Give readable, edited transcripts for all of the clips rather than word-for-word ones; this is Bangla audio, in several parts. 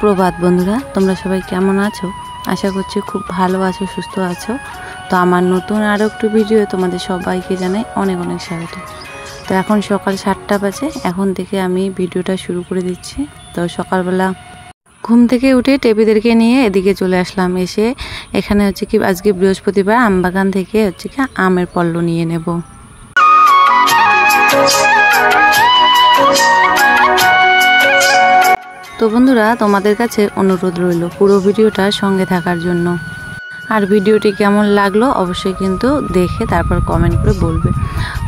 সুপ্রভাত বন্ধুরা, তোমরা সবাই কেমন আছো? আশা করছি খুব ভালো আছো, সুস্থ আছো। তো আমার নতুন আরও একটু ভিডিও তোমাদের সবাইকে জানাই অনেক অনেক স্বাগত। তো এখন সকাল 7টা বাজে, এখন থেকে আমি ভিডিওটা শুরু করে দিচ্ছি। তো সকালবেলা ঘুম থেকে উঠে টেবিদেরকে নিয়ে এদিকে চলে আসলাম। এসে এখানে হচ্ছে কি আজকে বৃহস্পতিবার আমবাগান থেকে হচ্ছে কি আমের পল্ল নিয়ে নেব। তো বন্ধুরা, তোমাদের কাছে অনুরোধ রইল পুরো ভিডিওটা সঙ্গে থাকার জন্য। আর ভিডিওটি কেমন লাগলো অবশ্যই কিন্তু দেখে তারপর কমেন্ট করে বলবে।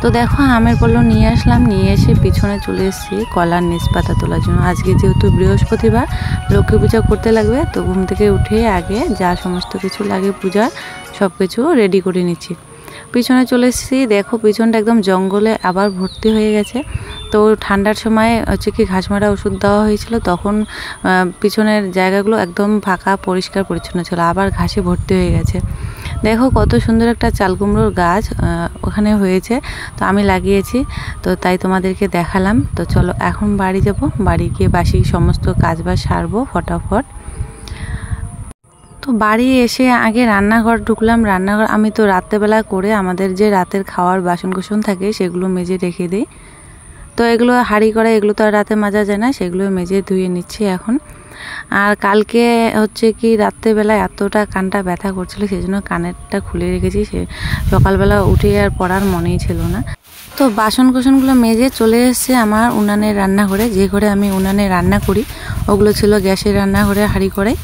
তো দেখো আমের পল্ল নিয়ে আসলাম, নিয়ে এসে পিছনে চলে এসেছি কলার নিচ পাতা তোলার জন্য। আজকে যেহেতু বৃহস্পতিবার লক্ষ্মী পূজা করতে লাগবে, তো ঘুম থেকে উঠে আগে যা সমস্ত কিছু লাগে পূজার সব কিছু রেডি করে নিচ্ছি। পিছনে চলে এসেছি, দেখো পিছনটা একদম জঙ্গলে আবার ভর্তি হয়ে গেছে। তো ঠান্ডার সময় হচ্ছে কি ঘাস মারা ওষুধ দেওয়া হয়েছিল, তখন পিছনের জায়গাগুলো একদম ফাঁকা পরিষ্কার পরিচ্ছন্ন ছিল, আবার ঘাসে ভর্তি হয়ে গেছে। দেখো কত সুন্দর একটা চাল কুমড়োর গাছ ওখানে হয়েছে, তো আমি লাগিয়েছি, তো তাই তোমাদেরকে দেখালাম। তো চলো এখন বাড়ি যাব, বাড়ি গিয়ে বাসি সমস্ত কাজবাজ সারবো ফটাফট। তো বাড়ি এসে আগে রান্নাঘর ঢুকলাম। রান্নাঘর আমি তো রাত্রেবেলা করে আমাদের যে রাতের খাওয়ার বাসনকোসন থাকে সেগুলো মেজে রেখে দিই। তো এগুলো হাঁড়ি করা, এগুলো তো আর রাতে মাজা যায় না, সেগুলো মেজে ধুয়ে নিচ্ছি এখন। আর কালকে হচ্ছে কি রাত্রেবেলা এতটা কানটা ব্যথা করছিল, সেই জন্য কানেরটা খুলে রেখেছি। সে সকালবেলা উঠে আর পড়ার মনেই ছিল না। তো বাসনকোসনগুলো মেজে চলে এসেছে আমার উনানের রান্নাঘরে, যে ঘরে আমি উনানে রান্না করি। ওগুলো ছিল গ্যাসের রান্নাঘরে হাঁড়ি করে।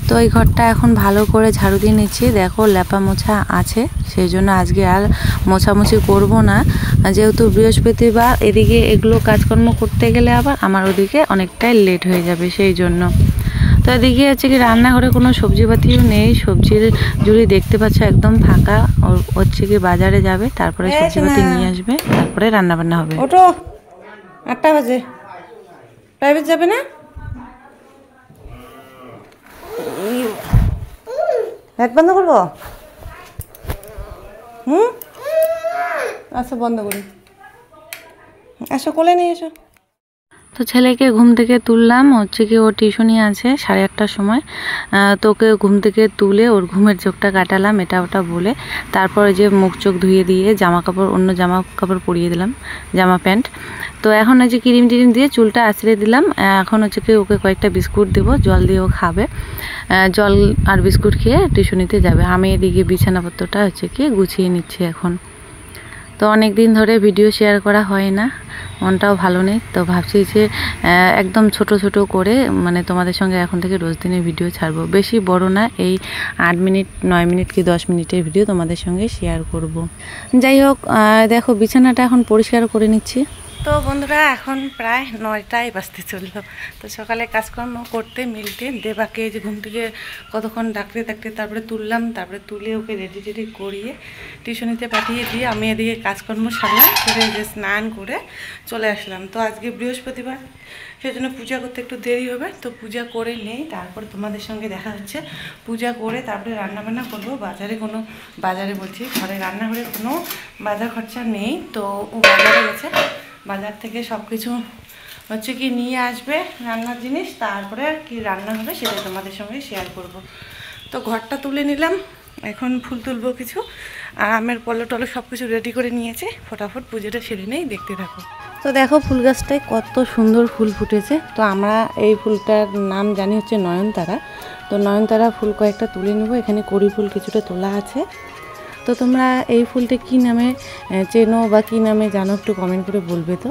তো এই ঘরটা এখন ভালো করে ঝাড়ু দিয়ে নিচ্ছি। দেখো লেপা মোছা আছে, সেই জন্য আজকে আর মোছামুছি করব না, যেহেতু বৃহস্পতিবার। এদিকে এগুলো কাজকর্ম করতে গেলে আবার আমার ওদিকে অনেকটাই লেট হয়ে যাবে, সেই জন্য। তো এদিকে হচ্ছে কি রান্নাঘরে কোনো সবজিপাতিও নেই, সবজির ঝুড়ি দেখতে পাচ্ছ একদম ফাঁকা। হচ্ছে কি বাজারে যাবে, তারপরে সবজিপাতি নিয়ে আসবে, তারপরে রান্নাবান্না হবে। ওটো 8টা বাজে, প্রাইভেট যাবে না? লাইট বন্ধ করবো? আচ্ছা বন্ধ করি। আসো কোলে নিয়ে এসো। তো ছেলেকে ঘুম থেকে তুললাম, হচ্ছে কি ওর টিউশনই আছে 8:30টার সময়। তো ওকে ঘুম থেকে তুলে ওর ঘুমের চোখটা কাটালাম এটা ওটা বলে, তারপরে যে মুখ চোখ ধুয়ে দিয়ে অন্য জামা কাপড় পরিয়ে দিলাম, জামা প্যান্ট। তো এখন হচ্ছে ক্রিম টিরিম দিয়ে চুলটা আঁচড়ে দিলাম। এখন হচ্ছে কি ওকে কয়েকটা বিস্কুট দেবো, জল দিয়ে ও খাবে। জল আর বিস্কুট খেয়ে টিউশনিতে যাবে। আমি এদিকে বিছানাপত্রটা হচ্ছে কি গুছিয়ে নিচ্ছি এখন। তো অনেক দিন ধরে ভিডিও শেয়ার করা হয় না, মনটাও ভালো নেই। তো ভাবছি যে একদম ছোট ছোট করে মানে তোমাদের সঙ্গে এখন থেকে রোজ দিনের ভিডিও ছাড়বো, বেশি বড় না, এই 8 মিনিট 9 মিনিট কি 10 মিনিটের ভিডিও তোমাদের সঙ্গে শেয়ার করব। যাই হোক, দেখো বিছানাটা এখন পরিষ্কার করে নিচ্ছি। তো বন্ধুরা এখন প্রায় 9টাই বাজতে চললো। তো সকালে কাজকর্ম করতে মিলতে দেবাকে যে ঘুম থেকে কতক্ষণ ডাকতে ডাকতে তারপরে তুললাম, তারপরে তুলে ওকে রেডি টেডি করিয়ে টিউশনিতে পাঠিয়ে দিয়ে আমি এদিকে কাজকর্ম সারলাম, করে যে স্নান করে চলে আসলাম। তো আজকে বৃহস্পতিবার, সেই জন্য পূজা করতে একটু দেরি হবে। তো পূজা করে নেই, তারপর তোমাদের সঙ্গে দেখা হচ্ছে। পূজা করে তারপরে রান্নাবান্না করবো। বাজারে বলছি, ঘরে রান্নাঘরে কোনো বাজার খরচা নেই, তো ও বাজারে গেছে, বাজার থেকে সব কিছু হচ্ছে কি নিয়ে আসবে রান্নার জিনিস, তারপরে আর কি রান্না হবে সেটা তোমাদের সঙ্গে শেয়ার করব। তো ঘরটা তুলে নিলাম, এখন ফুল তুলবো কিছু, আর আমের পল্ল টল্ল সব কিছু রেডি করে নিয়েছে। ফটাফট পুজোটা সেরে নেই, দেখতে থাকো। তো দেখো ফুল গাছটায় কত সুন্দর ফুল ফুটেছে। তো আমরা এই ফুলটার নাম জানি হচ্ছে নয়নতারা। তো নয়নতারা ফুল কয়েকটা তুলে নেবো, এখানে কড়ি ফুল কিছুটা তোলা আছে। তো তোমরা এই ফুলটা কী নামে চেনো বা কী নামে জানো একটু কমেন্ট করে বলবে। তো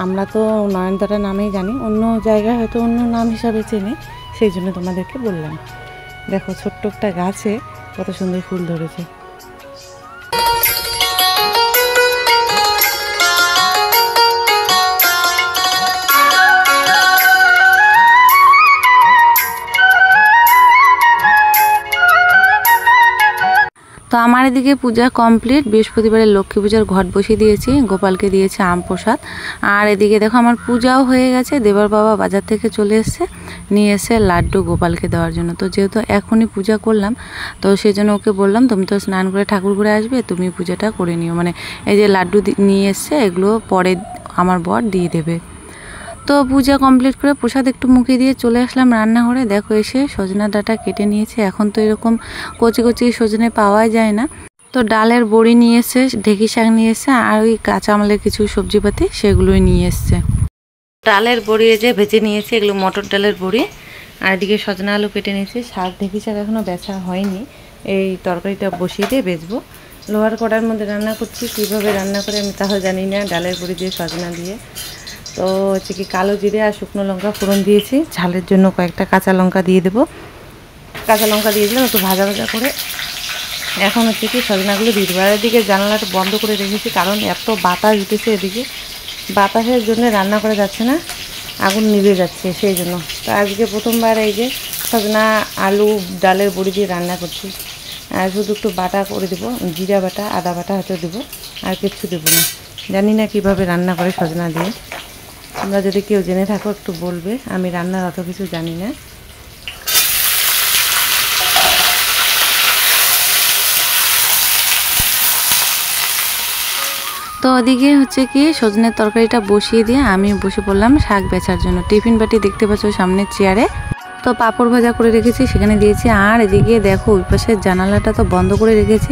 আমরা তো নয়নতারা নামেই জানি, অন্য জায়গায় হয়তো অন্য নাম হিসাবে চেনে, সেই জন্য তোমাদেরকে বললাম। দেখো ছোট্ট একটা গাছে কত সুন্দর ফুল ধরেছে। তো আমার এদিকে পূজা কমপ্লিট, বৃহস্পতিবারের লক্ষ্মী পূজার ঘট বসিয়ে দিয়েছি, গোপালকে দিয়েছে আম প্রসাদ। আর এদিকে দেখো আমার পূজাও হয়ে গেছে, দেবার বাবা বাজার থেকে চলে এসছে, নিয়ে এসে লাড্ডু গোপালকে দেওয়ার জন্য। তো যেহেতু এখনই পূজা করলাম, তো সেই জন্য ওকে বললাম তুমি তো স্নান করে ঠাকুর ঘরে আসবে, তুমি পূজাটা করে নিও, মানে এই যে লাড্ডু নিয়ে এসছে এগুলো পরে আমার বর দিয়ে দেবে। তো পূজা কমপ্লিট করে প্রসাদ একটু মুখে দিয়ে চলে আসলাম রান্নাঘরে। দেখো এসে সজনা ডাঁটা কেটে নিয়েছে। এখন তো এরকম কচি কচি সজনে পাওয়া যায় না। তো ডালের বড়ি নিয়ে এসে, ঢেঁকি শাক নিয়ে এসে, আর ওই কাঁচা আমলের কিছু সবজিপাতি সেগুলোই নিয়ে এসছে। ডালের বড়ি যে ভেজে নিয়েছে, এগুলো মটর ডালের বড়ি। আর এদিকে সজনা আলু কেটে নিয়েছে। শাক, ঢেঁকি শাক এখনও বেচা হয়নি, এই তরকারিটা বসিয়ে দিয়ে বেচবো। লোহার কড়ার মধ্যে রান্না করছি। কীভাবে রান্না করে আমি তাহলে জানি না, ডালের বড়ি দিয়ে সজনা দিয়ে। তো হচ্ছে কি কালো জিরে আর শুকনো লঙ্কা ফোড়ন দিয়েছি। ঝালের জন্য কয়েকটা কাঁচা লঙ্কা দিয়ে দেবো। কাঁচা লঙ্কা দিয়ে দিলাম একটু ভাজা ভাজা করে। এখন হচ্ছে কি সজনাগুলো দিয়ে দেবো। আর এদিকে জানালাটা বন্ধ করে রেখেছি, কারণ এত বাতাস উঠেছে এদিকে। বাতাসের জন্য রান্না করা যাচ্ছে না, আগুন নিভে যাচ্ছে সেই জন্য। তো আজকে প্রথমবার এই যে সজনা আলু ডালের বড়ি দিয়ে রান্না করছি। আর শুধু একটু বাটা করে দেবো, জিরা বাটা, আদা বাটা হয়তো দেবো, আর কিচ্ছু দেবো না। জানি না কীভাবে রান্না করে সজনা দিয়ে। তোমরা যদি কেউ জেনে থাকো একটু বলবে, আমি রান্নার অত কিছু জানি না। তো ওদিকে হচ্ছে কি সজনের তরকারিটা বসিয়ে দিয়ে আমি বসে পড়লাম শাক বেচার জন্য। টিফিন বাটি দেখতে পাচ্ছ সামনের চেয়ারে। তো পাঁপড় ভাজা করে রেখেছি, সেখানে দিয়েছি। আর এদিকে দেখো ওই পাশের জানালাটা তো বন্ধ করে রেখেছি।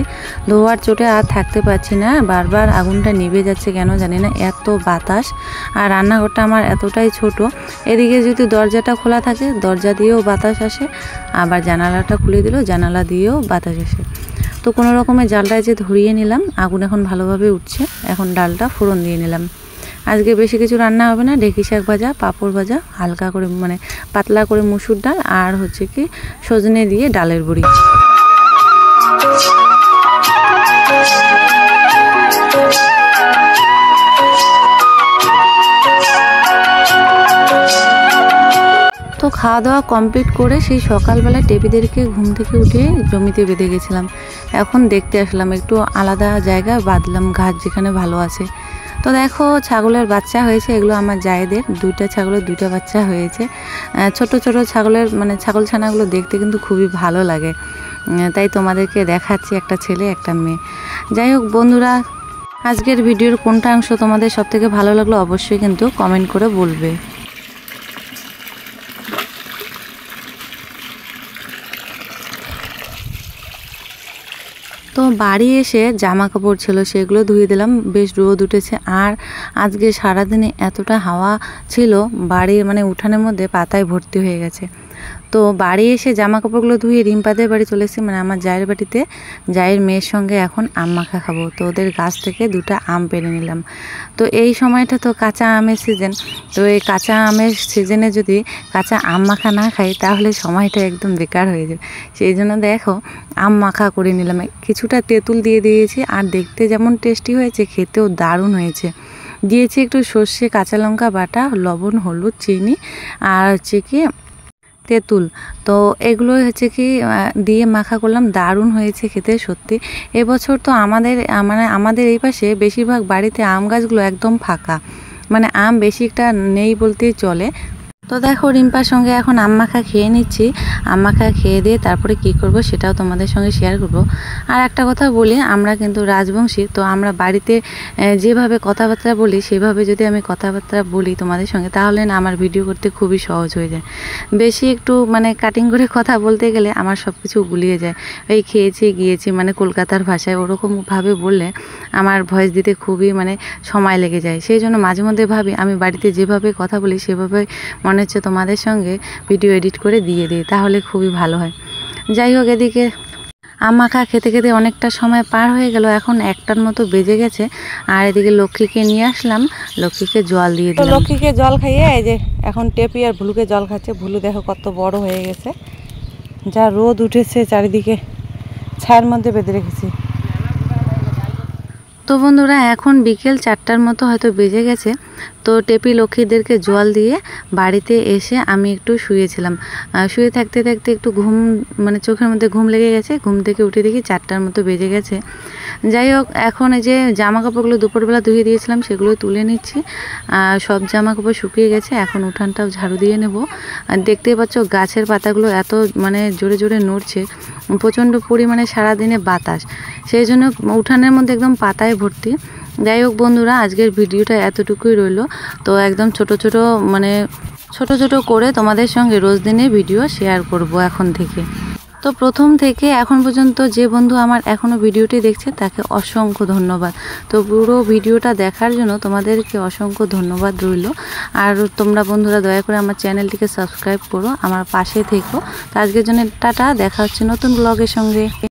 ধোয়ার চোটে আর থাকতে পারছি না, বারবার আগুনটা নিভে যাচ্ছে কেন জানি না, এত বাতাস। আর রান্নাঘরটা আমার এতটাই ছোট, এদিকে যদি দরজাটা খোলা থাকে দরজা দিয়েও বাতাস আসে, আবার জানালাটা খুলে দিলেও জানালা দিয়েও বাতাস আসে। তো কোনো রকমের জালটা যে ধরিয়ে নিলাম, আগুন এখন ভালোভাবে উঠছে। এখন ডালটা ফোড়ন দিয়ে নিলাম। আজকে বেশি কিছু রান্না হবে না, ঢেঁকি শাক ভাজা, পাঁপড় ভাজা, হালকা করে মানে পাতলা করে মুসুর ডাল, আর হচ্ছে কি সজনে দিয়ে ডালের বড়ি। তো খাওয়া দাওয়া কমপ্লিট করে সেই সকালবেলা টেপিদেরকে ঘুম থেকে উঠে জমিতে বেঁধে গেছিলাম। এখন দেখতে আসলাম, একটু আলাদা জায়গা বাঁধলাম, ঘাস যেখানে ভালো আছে। তো দেখো ছাগলের বাচ্চা হয়েছে, এগুলো আমার জায়েদের। দুইটা ছাগলের দুইটা বাচ্চা হয়েছে। ছোট ছোট ছাগলের মানে ছাগল ছানাগুলো দেখতে কিন্তু খুবই ভালো লাগে, তাই তোমাদেরকে দেখাচ্ছি, একটা ছেলে একটা মেয়ে। যাই হোক বন্ধুরা, আজকের ভিডিওর কোনটা অংশ তোমাদের সবথেকে ভালো লাগলো অবশ্যই কিন্তু কমেন্ট করে বলবে। তো বাড়ি এসে জামা কাপড় ছিল সেগুলো ধুয়ে দিলাম, বেশ রোদ উঠেছে। আর আজকে সারাদিনে এতটা হাওয়া ছিল, বাড়ির মানে উঠানের মধ্যে পাতায় ভর্তি হয়ে গেছে। তো বাড়ি এসে জামা কাপড়গুলো ধুয়ে রিম্পাদের বাড়ি চলে এসেছি, মানে আমার জায়ের বাড়িতে। জায়ের মেয়ের সঙ্গে এখন আম মাখা খাবো। তো ওদের গাছ থেকে দুটো আম পেড়ে নিলাম। তো এই সময়টা তো কাঁচা আমের সিজন। তো এই কাঁচা আমের সিজনে যদি কাঁচা আম মাখা না খাই তাহলে সময়টা একদম বেকার হয়ে যাবে। সেই জন্য দেখো আম মাখা করে নিলাম। কিছুটা তেঁতুল দিয়ে দিয়েছি, আর দেখতে যেমন টেস্টি হয়েছে খেতেও দারুণ হয়েছে। দিয়েছি একটু সর্ষে, কাঁচা লঙ্কা বাটা, লবণ, হলুদ, চিনি, আর হচ্ছে কি তেঁতুল। তো এগুলো হচ্ছে কি দিয়ে মাখা করলাম, দারুণ হয়েছে খেতে সত্যি। এবছর তো আমাদের এই পাশে বেশিরভাগ বাড়িতে আম গাছগুলো একদম ফাঁকা, মানে আম বেশি একটা নেই বলতেই চলে। তো দেখো রিম্পার সঙ্গে এখন আম মাখা খেয়ে নিচ্ছি। আম মাখা খেয়ে দিয়ে তারপরে কি করব সেটাও তোমাদের সঙ্গে শেয়ার করব। আর একটা কথা বলি, আমরা কিন্তু রাজবংশী। তো আমরা বাড়িতে যেভাবে কথাবার্তা বলি সেভাবে যদি আমি কথাবার্তা বলি তোমাদের সঙ্গে, তাহলে না আমার ভিডিও করতে খুবই সহজ হয়ে যায়। বেশি একটু মানে কাটিং করে কথা বলতে গেলে আমার সব কিছু গুলিয়ে যায়। এই খেয়েছি গিয়েছি মানে কলকাতার ভাষায় ওরকমভাবে বললে আমার ভয়েস দিতে খুবই মানে সময় লেগে যায়। সেই জন্য মাঝে মধ্যে ভাবি আমি বাড়িতে যেভাবে কথা বলি সেভাবে মনে হচ্ছে তোমাদের সঙ্গে ভিডিও এডিট করে দিয়ে দিই, তাহলে খুবই ভালো হয়। যাই হোক, এদিকে আম মাখা খেতে খেতে অনেকটা সময় পার হয়ে গেল, এখন 1টার মতো বেজে গেছে। আর এদিকে লক্ষ্মীকে নিয়ে আসলাম, লক্ষ্মীকে জল দিয়ে দিলাম। লক্ষ্মীকে জল খাইয়ে এই যে এখন টেপি আর ভুলুকে জল খাচ্ছে। ভুলু দেখো কত বড় হয়ে গেছে, যা রোদ উঠেছে চারিদিকে, ছায়ার মধ্যে বেঁধে রেখেছি। তো বন্ধুরা এখন বিকেল 4টার মতো হয়তো বেজে গেছে। তো টেপি লক্ষ্মীদেরকে জল দিয়ে বাড়িতে এসে আমি একটু শুয়েছিলাম। শুয়ে থাকতে থাকতে একটু ঘুম মানে চোখের মধ্যে ঘুম লেগে গেছে। ঘুম থেকে উঠে দেখি 4টার মতো বেজে গেছে। যাই হোক, এখন এই যে জামা কাপড়গুলো দুপুরবেলা ধুয়ে দিয়েছিলাম সেগুলো তুলে নিচ্ছি। সব জামা কাপড় শুকিয়ে গেছে, এখন উঠানটাও ঝাড়ু দিয়ে নেব। আর দেখতেই পাচ্ছ গাছের পাতাগুলো এত মানে জোরে জোরে নড়ছে, প্রচণ্ড পরিমাণে সারাদিনে বাতাস, সেই জন্য উঠানের মধ্যে একদম পাতায় ভর্তি। যাই হোক বন্ধুরা, আজকের ভিডিওটা এতটুকুই রইলো। তো একদম ছোট ছোট করে তোমাদের সঙ্গে রোজ দিনের ভিডিও শেয়ার করব এখন থেকে। তো প্রথম থেকে এখন পর্যন্ত যে বন্ধু আমার এখনও ভিডিওটি দেখছে তাকে অসংখ্য ধন্যবাদ। তো পুরো ভিডিওটা দেখার জন্য তোমাদেরকে অসংখ্য ধন্যবাদ রইল। আর তোমরা বন্ধুরা দয়া করে আমার চ্যানেলটিকে সাবস্ক্রাইব করো, আমার পাশে থেকো। তো আজকের জন্য টাটা, দেখা হচ্ছে নতুন ব্লগের সঙ্গে।